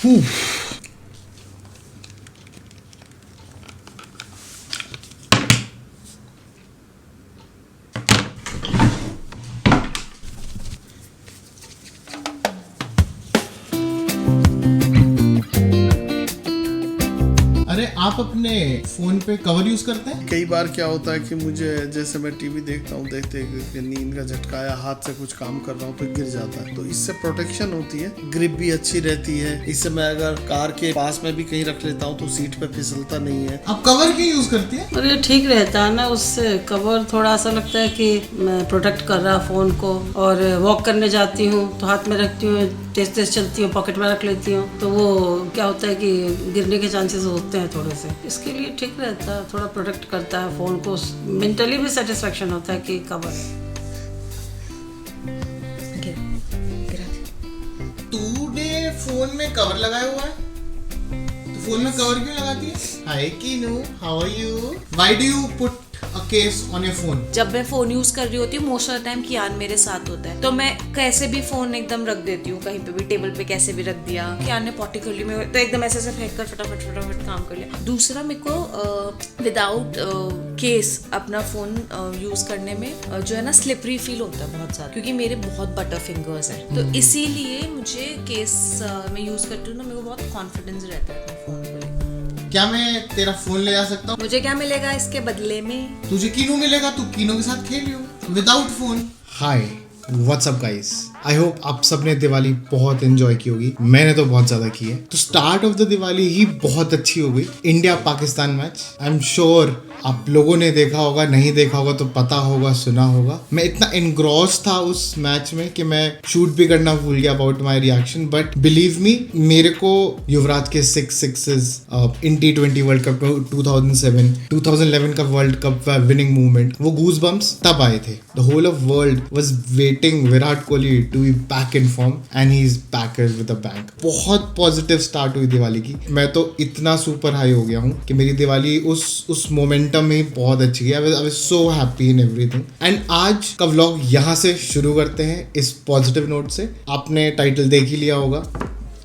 अरे आप अपने फोन पे कवर यूज करते हैं? कई बार क्या होता है कि मुझे जैसे मैं टीवी देखता हूँ, देखते नींद का झटका या हाथ से कुछ काम कर रहा हूँ तो गिर जाता है, तो इससे प्रोटेक्शन होती है, ग्रिप भी अच्छी रहती है। इससे मैं अगर कार के पास में भी कहीं रख लेता हूँ तो सीट पे फिसलता नहीं है। आप कवर क्यों यूज करती है? और ये ठीक रहता है ना, उससे कवर थोड़ा सा लगता है कि मैं प्रोटेक्ट कर रहा फोन को। और वॉक करने जाती हूँ तो हाथ में रखती हूँ, तेज तेज चलती हूँ, पॉकेट में रख लेती हूँ, तो वो क्या होता है कि गिरने के चांसेस होते हैं थोड़े से। इसके लिए ठीक रहता है, थोड़ा प्रोटेक्ट करता है फोन को, मेंटली भी सेटिस्फेक्शन होता है कि कवर तूने फोन में कवर लगाया हुआ है तो फोन में कवर क्यों लगाती है? Hi Keenu, how are you? Why do you put a case on your phone? जब मैं फोन यूज कर रही होती हूँ मोस्ट ऑफ द टाइम कियान मेरे साथ होता है, तो मैं कैसे भी फोन एकदम रख देती हूँ, कहीं पे भी टेबल पे कैसे भी रख दिया, कियान ने पॉटी कर ली, मैं तो एकदम ऐसे ऐसे फेंक कर फटाफट काम कर लिया। दूसरा मेरे को विदाउट केस अपना फोन यूज करने में जो है ना स्लिपरी फील होता है बहुत ज्यादा, क्योंकि मेरे बहुत बटर फिंगर्स हैं, तो इसीलिए मुझे केस में यूज करती हूँ ना, मेरे को बहुत कॉन्फिडेंस रहता है अपने फोन को। क्या मैं तेरा फोन ले जा सकता हूँ? मुझे क्या मिलेगा इसके बदले में? तुझे कीनू मिलेगा, तू कीनू के साथ खेलियो without phone. Hi what's up guys, I hope आप सबने दिवाली बहुत एंजॉय की होगी। मैंने तो बहुत ज्यादा की है। तो स्टार्ट ऑफ द दिवाली ही बहुत अच्छी हो गई। India Pakistan match, I am sure आप लोगों ने देखा होगा, नहीं देखा होगा तो पता होगा, सुना होगा। मैं इतना एनग्रॉस था उस मैच में कि मैं शूट भी करना भूल गया about my reaction. But believe me, मेरे को युवराज के 6 sixes in T20 world cup 2011 का वर्ल्ड कप विनिंग मूवमेंट, वो गूज बम्स तब आए थे। The whole of world was waiting Virat Kohli to be back in form and he is back with a bang. बहुत positive start हुई दिवाली की। मैं तो इतना सुपर हाई हो गया हूँ कि मेरी दिवाली उस मोमेंटम में बहुत अच्छी गई। I was so happy in everything. And आज का व्लॉग यहाँ से शुरू करते हैं इस पॉजिटिव नोट से। आपने टाइटल देख ही लिया होगा।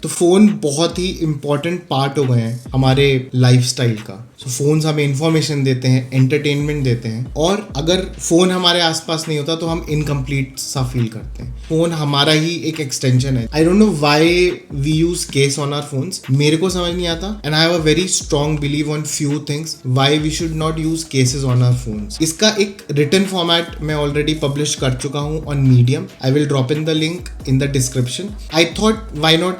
तो फोन बहुत ही इंपॉर्टेंट पार्ट हो गए हैं हमारे लाइफस्टाइल का। सो फोन्स हमें इंफॉर्मेशन देते हैं, एंटरटेनमेंट देते हैं, और अगर फोन हमारे आसपास नहीं होता तो हम इनकम्प्लीट सा फील करते हैं। फोन हमारा ही एक एक्सटेंशन है। I don't know why we use case on our phones, मेरे को समझ नहीं आता। And I have a very strong believe on few things why we should not use cases on our phones. इसका एक रिटन फॉर्मेट मैं already publish कर चुका हूँ on Medium. I will drop in the link in the description. I thought why not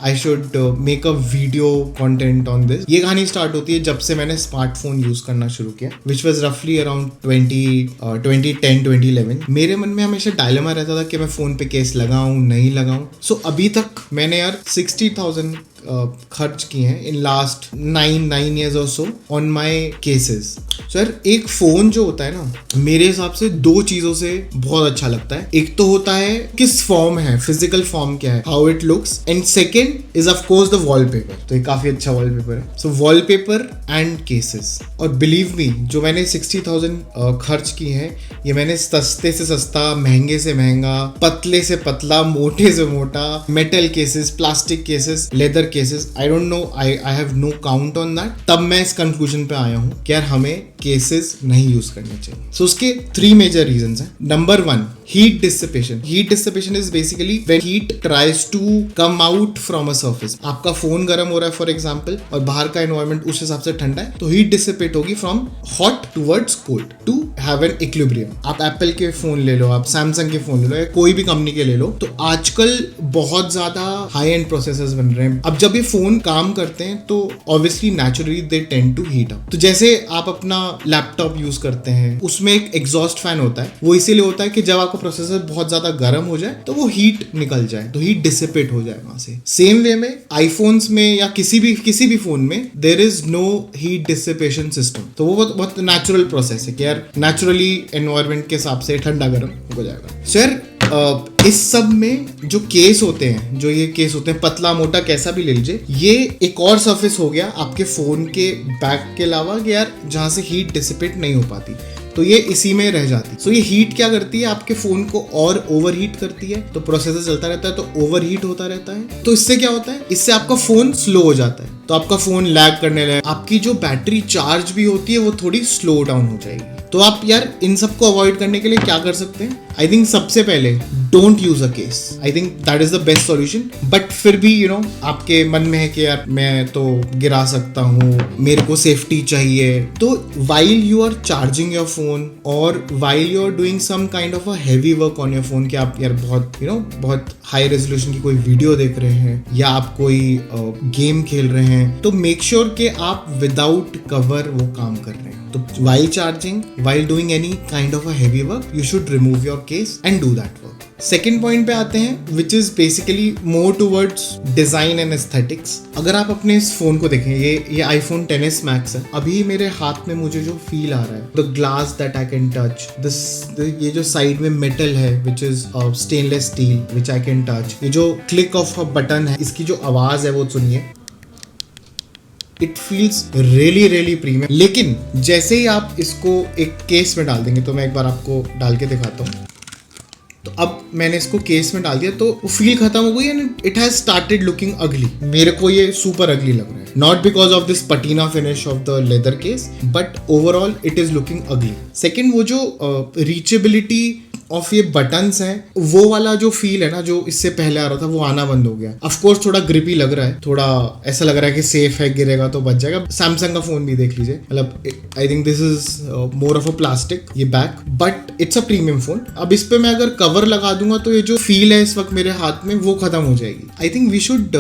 I should make a video content on this। ये कहानी start होती है जब से मैंने स्मार्टफोन यूज करना शुरू किया, which was roughly around 2010-2011। मेरे मन में हमेशा डायलेमा रहता था कि मैं फोन पे केस लगाऊं नहीं लगाऊं। सो अभी तक मैंने यार 60,000 खर्च किए हैं इन लास्ट 9 years और so on my cases. Sir एक फोन जो होता है ना, मेरे हिसाब से 2 चीजों से बहुत अच्छा लगता है। एक तो होता है किस फॉर्म है, फिजिकल फॉर्म क्या है, how it looks, and second is of course the wallpaper. तो ये काफी अच्छा वॉलपेपर है। सो वॉलपेपर एंड केसेस। और बिलीव मी, जो मैंने 60,000 खर्च की है, ये मैंने सस्ते से सस्ता, महंगे से महंगा, पतले से पतला, मोटे से मोटा, metal cases, plastic cases, leather cases, I don't know, I have no count on that. तब मैं इस कंक्लूजन पे आया हूँ कि यार हमें केसेस नहीं यूज करने चाहिए। सो उसके 3 मेजर रीजंस हैं। Number 1, heat dissipation। Heat dissipation is basically when heat tries to come out from a surface। आपका फोन गर्म हो रहा है फॉर एग्जाम्पल, और बाहर का एनवायरमेंट उस हिसाब से ठंडा है, तो हीट डिसिपेट होगी from hot towards cold to have an equilibrium. आप एप्पल के फोन ले लो, आप सैमसंग के फोन ले लो, या कोई भी कंपनी के ले लो, तो आजकल बहुत ज्यादा हाई एंड प्रोसेसर्स बन रहे हैं। अब जब ये फोन काम करते हैं तो obviously naturally they tend to heat up. तो जैसे आप अपना लैपटॉप यूज करते हैं, उसमें एक एग्जॉस्ट फैन होता है, वो इसीलिए होता है कि जब आपका प्रोसेसर बहुत ज्यादा गर्म हो जाए तो वो हीट निकल जाए, तो हीट डिसिपेट हो जाए वहां से। सेम वे में आईफोन्स में या किसी भी फोन में there is no heat dissipation system. तो वो बहुत नेचुरल प्रोसेस है कि यार नेचुरली एनवायरमेंट के हिसाब से ठंडा गर्म हो जाएगा। सर इस सब में जो केस होते हैं, पतला मोटा कैसा भी ले लीजिए, ये एक और सरफेस हो गया आपके फोन के बैक के अलावा कि यार जहां से हीट डिसिपेट नहीं हो पाती। तो ये इसी में रह जाती है। सो ये हीट क्या करती है, आपके फोन को और ओवर हीट करती है, तो प्रोसेसर चलता रहता है तो ओवर हीट होता रहता है। तो इससे क्या होता है, इससे आपका फोन स्लो हो जाता है, तो आपका फोन लैग करने लगे, आपकी जो बैटरी चार्ज भी होती है वो थोड़ी स्लो डाउन हो जाएगी। तो आप यार इन सबको अवॉइड करने के लिए क्या कर सकते हैं, आई थिंक सबसे पहले don't use a case, I think that is the best solution. But फिर भी आपके मन में है कि यार मैं तो गिरा सकता हूँ, मेरे को सेफ्टी चाहिए, तो while you are charging your phone और while you are doing some kind of a heavy work on your phone, कि आप यार बहुत हाई रेजोल्यूशन की कोई वीडियो देख रहे हैं या आप कोई गेम खेल रहे हैं, तो मेक श्योर कि आप विदाउट कवर वो काम कर रहे हैं। तो while charging, while doing any kind of a heavy work, you should remove your case and do that work. Second point पे आते हैं which is basically more towards design and aesthetics. अगर आप अपने इस फोन को देखें, ये iPhone XS Max है, अभी मेरे हाथ में मुझे जो फील आ रहा है, the glass that I can touch, ये जो साइड में मेटल है which is stainless steel which I can touch, ये जो क्लिक ऑफ अ बटन है, इसकी जो आवाज है वो सुनिए, it feels really really premium. लेकिन जैसे ही आप इसको एक केस में डाल देंगे, तो मैं एक बार आपको डाल के दिखाता हूँ, तो अब मैंने इसको केस में डाल दिया तो वो फील खत्म हो गई and it has started looking ugly. मेरे को ये सुपर अगली लग रहा है, not because of this patina finish of the leather case, but overall it is looking ugly. Second, वो जो रीचेबिलिटी ऑफ ये बटन्स हैं, वो वाला जो फील है ना, जो इससे पहले आ रहा था, वो आना बंद हो गया। ऑफ कोर्स थोड़ा ग्रिपी लग रहा है, थोड़ा ऐसा लग रहा है कि सेफ है, गिरेगा तो बच जाएगा। सैमसंग का फोन भी देख लीजिए, मतलब I think this is more of a plastic ये back, but it's a premium phone. अब इस पे मैं अगर कवर लगा दूंगा तो ये जो फील है इस वक्त मेरे हाथ में वो खत्म हो जाएगी। I think we should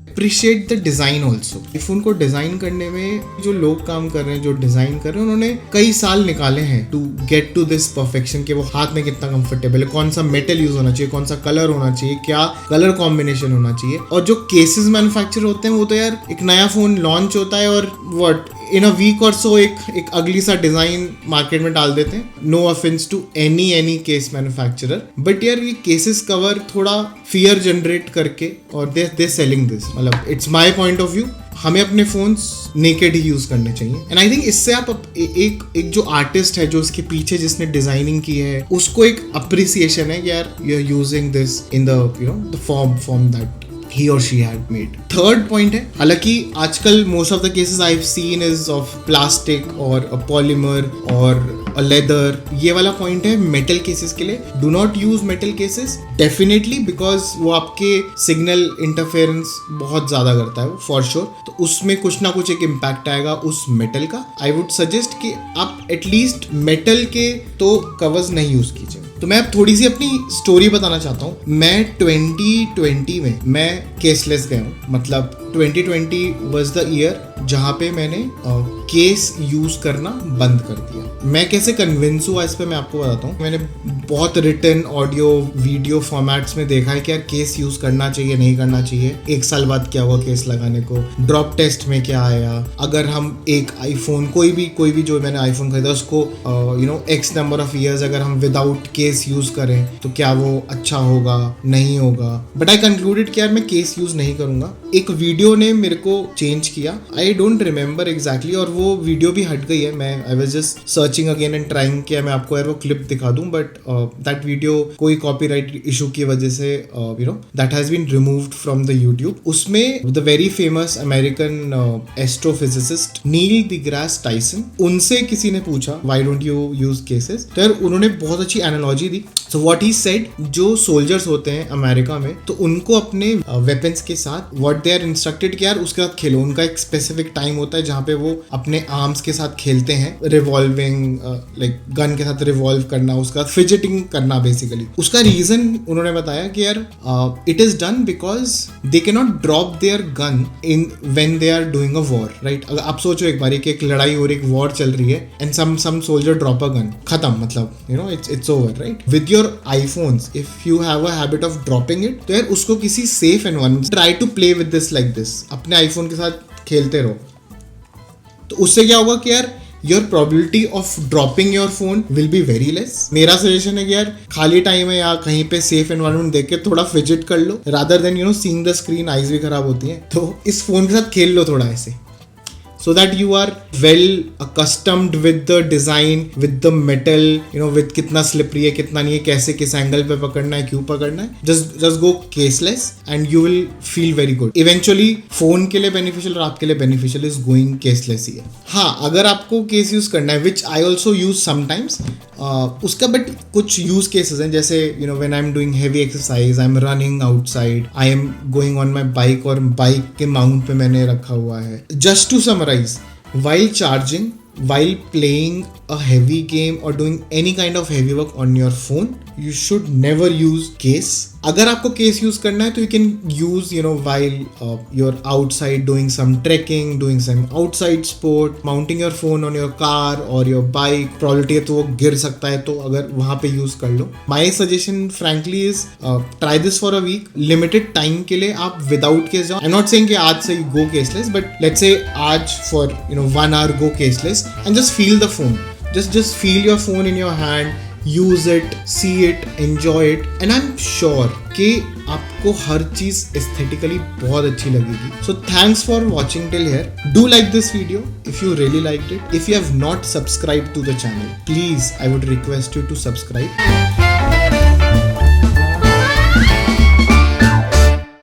appreciate the design also. Phone को डिजाइन करने में जो लोग काम कर रहे हैं, जो डिजाइन कर रहे हैं, उन्होंने कई साल निकाले हैं to get to this perfection, कि वो हाथ में कितना कंफर्टेबल है, कौन सा मेटल यूज होना चाहिए, कौन सा कलर होना चाहिए, क्या कलर कॉम्बिनेशन होना चाहिए। और जो केसेस मैन्युफैक्चर होते हैं, वो तो यार एक नया फोन लॉन्च होता है और व्हाट इन अ वीक और सो एक अगली सा डिजाइन मार्केट में डाल देते हैं। No offence to any case manufacturer, but यार ये केसेस कवर थोड़ा फियर जनरेट करके और दे सेलिंग दिस, मतलब it's my point of view, हमें अपने फोन्स नेकेड ही यूज करने चाहिए। एंड आई थिंक इससे आप एक जो आर्टिस्ट है, जो इसके पीछे जिसने डिजाइनिंग की है, उसको एक अप्रिसिएशन है कि यार you are using this in the form that he or she had made. Third point है, हालांकि आजकल most of the cases I have seen is of plastic और अ पॉलीमर और अ लेदर। ये वाला पॉइंट है मेटल केसेस के लिए। Do not use metal cases definitely, because वो आपके सिग्नल इंटरफेरेंस बहुत ज्यादा करता है फॉर श्योर, तो उसमें कुछ ना कुछ एक इम्पैक्ट आएगा उस मेटल का। आई वुड सजेस्ट कि आप एटलीस्ट मेटल के तो कवर्स नहीं यूज कीजिए। तो मैं अब थोड़ी सी अपनी स्टोरी बताना चाहता हूँ। मैं 2020 में मैं केसलेस गया हूँ, मतलब 2020 was the year जहाँ पे मैंने केस यूज करना बंद कर दिया। मैं कैसे कन्विंस हुआ इस पे मैं आपको बताता हूँ। मैंने बहुत रिटन ऑडियो वीडियो फॉर्मेट्स में देखा है कि यार केस यूज करना चाहिए नहीं करना चाहिए, एक साल बाद क्या हुआ केस लगाने को, ड्रॉप टेस्ट में क्या आया, अगर हम एक आईफोन कोई भी जो मैंने आईफोन खरीदा उसको एक्स नंबर ऑफ ईयर्स अगर हम विदाउट केस यूज करें तो क्या वो अच्छा होगा नहीं होगा। बट आई कंक्लूडेड कि यार मैं केस यूज नहीं करूंगा। एक वीडियो ने मेरे को चेंज किया, आई डोंट रिमेंबर एग्जैक्टली, और वो वीडियो भी हट गई है। मैं I was just searching again and trying किया मैं आपको यार वो क्लिप दिखा दूं, बट दैट वीडियो कोई कॉपीराइट इशू की वजह से that has been removed from the YouTube. उसमें the very famous American astrophysicist Neil deGrasse Tyson, उनसे किसी ने पूछा why don't you use cases, तो यार उन्होंने बहुत अच्छी एनालॉजी दी। सो व्हाट ही सेड, जो सोल्जर्स होते हैं अमेरिका में, तो उनको अपने वेपन्स के साथ व्हाट दे आर इंस्ट्रक्टेड कि यार उसके साथ खेलो। उनका एक स्पेसिफिक टाइम होता है जहाँ पे वो अपने आर्म्स के साथ खेलते हैं, रिवॉल्विंग लाइक गन के साथ रिवॉल्व करना, उसका फिजिटिंग करना बेसिकली। उसका रीजन उन्होंने बताया कि यार it is done because they can not drop their gun in when they are doing a war, right. अगर आप सोचो एक बार कि एक लड़ाई और एक वॉर चल रही है and some soldier drop a gun, खत्म, मतलब it's over, right. With your iPhones, if you have a habit of dropping it, तो यार उसको किसी safe environment try to play with this like this, अपने iPhone के साथ खेलते रहो। तो उससे क्या होगा कि यार your probability of dropping your phone will be very less। मेरा सजेशन है कि यार खाली टाइम है या कहीं पे सेफ एनवायरनमेंट देख के थोड़ा फिजिट कर लो, rather than seeing the screen, eyes भी खराब होती हैं, तो इस फोन के साथ खेल लो थोड़ा ऐसे। so that you are well accustomed with the design, with the metal, you know, with कितना slippery है कितना नहीं है, कैसे किस एंगल पे पकड़ना है, क्यों पकड़ना है. Just go caseless and you will feel very good. Eventually phone के लिए beneficial और आपके लिए beneficial is going caseless ही है. हाँ, अगर आपको केस यूज करना है, which I also use sometimes, उसका बट कुछ यूज केसेस हैं, जैसे you know when I am doing heavy exercise, I am running outside, I am going on my bike और बाइक के माउंट पे मैंने रखा हुआ है. Just to summarise, while charging, while playing a heavy game or doing any kind of heavy work on your phone, you should never use case. अगर आपको case use करना है तो you can use, you know, while you're outside doing some trekking, doing some outside sport, mounting your phone on your car or your bike, probability है तो वो गिर सकता है, तो अगर वहाँ पे यूज कर लो. My suggestion frankly is try this for a week. Limited time के लिए आप without case जाओ. I'm not saying कि आज से go caseless, but let's say आज for 1 hour go caseless and just feel the phone. Just feel your phone in your hand. Use it, see it, enjoy it, and I'm sure कि आपको हर चीज aesthetically बहुत अच्छी लगेगी. So thanks for watching till here. Do like this video if you really liked it. If you have not subscribed to the channel, please I would request you to subscribe.